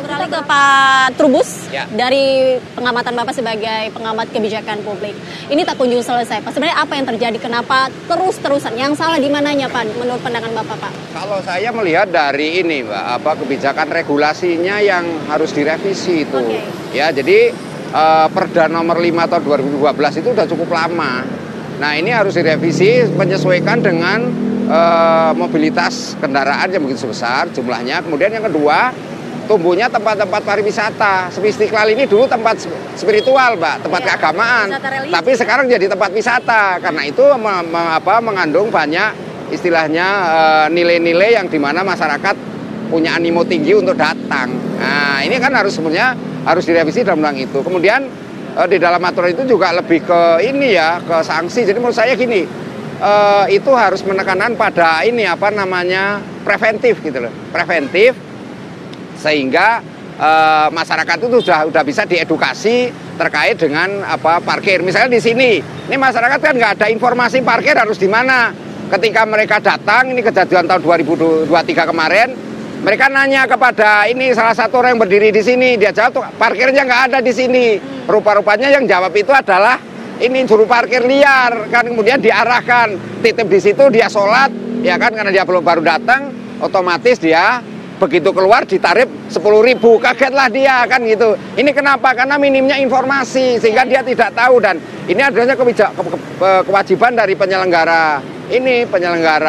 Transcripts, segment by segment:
Beralih ke Pak Trubus, Ya. dari pengamatan Bapak sebagai pengamat kebijakan publik. Ini tak kunjung selesai, Pak. Sebenarnya apa yang terjadi? Kenapa terus-terusan? Yang salah di mananya, Pak, menurut pandangan Bapak, Pak? Kalau saya melihat dari ini, Mbak, kebijakan regulasinya yang harus direvisi itu. Oke. Ya, jadi Perda nomor 5 tahun 2012 itu udah cukup lama. Nah, ini harus direvisi menyesuaikan dengan mobilitas kendaraan yang begitu besar jumlahnya. Kemudian yang kedua, tumbuhnya tempat-tempat pariwisata. Istiqlal ini dulu tempat spiritual, Mbak, tempat keagamaan. Tapi sekarang jadi tempat wisata. Karena itu mengandung banyak istilahnya nilai-nilai yang dimana masyarakat punya animo tinggi untuk datang. Nah, ini kan sebenarnya harus direvisi dalam undang itu. Kemudian di dalam aturan itu juga lebih ke ini ya, ke sanksi. Jadi menurut saya gini, itu harus menekankan pada ini preventif gitu loh, preventif sehingga masyarakat itu sudah bisa diedukasi terkait dengan parkir. Misalnya di sini, ini masyarakat kan nggak ada informasi parkir harus di mana. Ketika mereka datang, ini kejadian tahun 2023 kemarin, mereka nanya kepada ini salah satu orang yang berdiri di sini, dia jawab tuh parkirnya nggak ada di sini. Rupa-rupanya yang jawab itu adalah ini juru parkir liar, kan kemudian diarahkan titip di situ, dia sholat, ya kan, karena dia baru datang, otomatis dia begitu keluar ditarif 10.000, kagetlah dia kan gitu. Ini kenapa? Karena minimnya informasi sehingga dia tidak tahu, dan ini adalah kewajiban dari penyelenggara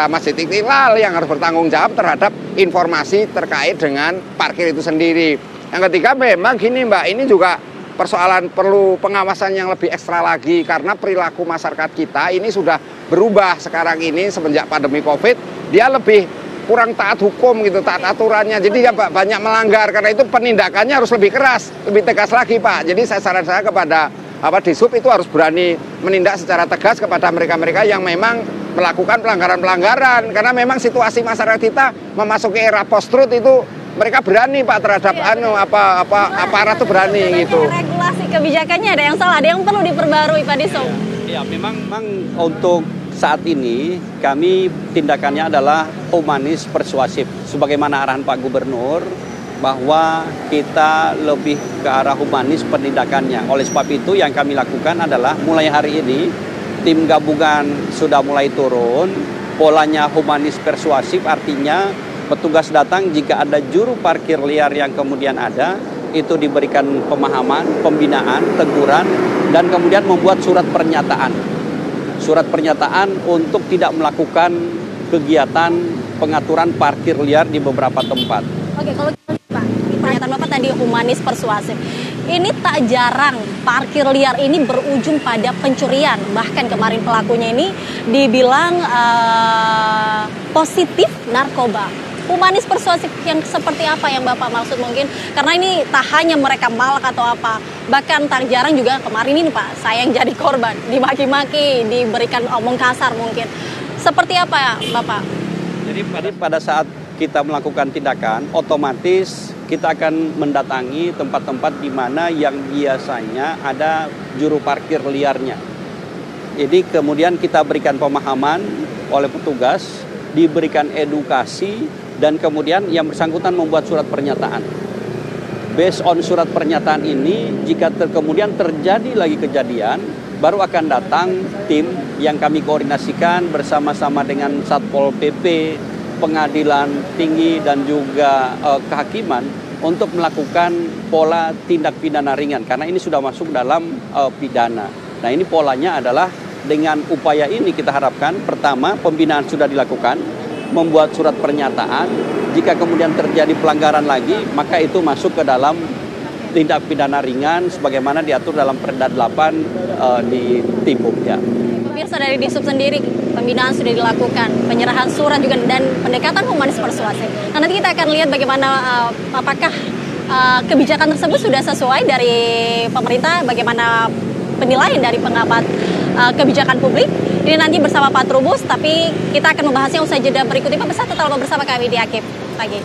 Masjid Istiqlal yang harus bertanggung jawab terhadap informasi terkait dengan parkir itu sendiri. Yang ketiga memang gini, Mbak, ini juga persoalan perlu pengawasan yang lebih ekstra lagi karena perilaku masyarakat kita ini sudah berubah sekarang ini semenjak pandemi Covid. Dia lebih kurang taat hukum gitu, taat aturannya. Jadi ya banyak melanggar, karena itu penindakannya harus lebih keras, lebih tegas lagi, Pak. Jadi saran saya kepada Dishub itu harus berani menindak secara tegas kepada mereka-mereka yang memang melakukan pelanggaran-pelanggaran, karena memang situasi masyarakat kita memasuki era post-truth itu mereka berani, Pak, terhadap aparat itu berani gitu. Regulasi kebijakannya ada yang salah, ada yang perlu diperbarui, Pak Dishub. Ya, memang untuk saat ini kami tindakannya adalah humanis persuasif, sebagaimana arahan Pak Gubernur bahwa kita lebih ke arah humanis penindakannya. Oleh sebab itu yang kami lakukan adalah mulai hari ini tim gabungan sudah mulai turun, polanya humanis persuasif, artinya petugas datang jika ada juru parkir liar yang kemudian ada, itu diberikan pemahaman, pembinaan, teguran, dan kemudian membuat surat pernyataan. Surat pernyataan untuk tidak melakukan kegiatan pengaturan parkir liar di beberapa tempat. Oke, kalau Pak, pernyataan Bapak tadi humanis persuasif. Ini tak jarang parkir liar ini berujung pada pencurian. Bahkan kemarin pelakunya ini dibilang positif narkoba. Humanis persuasif yang seperti apa yang Bapak maksud mungkin? Karena ini tak hanya mereka malak atau apa. Bahkan tak jarang juga kemarin ini, Pak, saya yang jadi korban. Dimaki-maki, diberikan omong kasar mungkin. Seperti apa ya, Bapak? Jadi pada saat kita melakukan tindakan, otomatis kita akan mendatangi tempat-tempat di mana yang biasanya ada juru parkir liarnya. Jadi kemudian kita berikan pemahaman oleh petugas, diberikan edukasi, dan kemudian yang bersangkutan membuat surat pernyataan. Based on surat pernyataan ini, jika kemudian terjadi lagi kejadian, baru akan datang tim yang kami koordinasikan bersama-sama dengan Satpol PP, Pengadilan Tinggi, dan juga kehakiman untuk melakukan pola tindak pidana ringan, karena ini sudah masuk dalam pidana. Nah, ini polanya adalah dengan upaya ini kita harapkan, pertama, pembinaan sudah dilakukan, membuat surat pernyataan, jika kemudian terjadi pelanggaran lagi, maka itu masuk ke dalam tindak pidana ringan sebagaimana diatur dalam Perda 8 di Tibuk, ya. Pemirsa, dari Dishub sendiri pembinaan sudah dilakukan, penyerahan surat juga, dan pendekatan humanis persuasif. Nah, nanti kita akan lihat bagaimana apakah kebijakan tersebut sudah sesuai dari pemerintah, bagaimana penilaian dari pengamat kebijakan publik. Ini nanti bersama Pak Trubus, tapi kita akan membahasnya usai jeda berikut ini. Pemirsa, tetap bersama kami di Akib Pagi.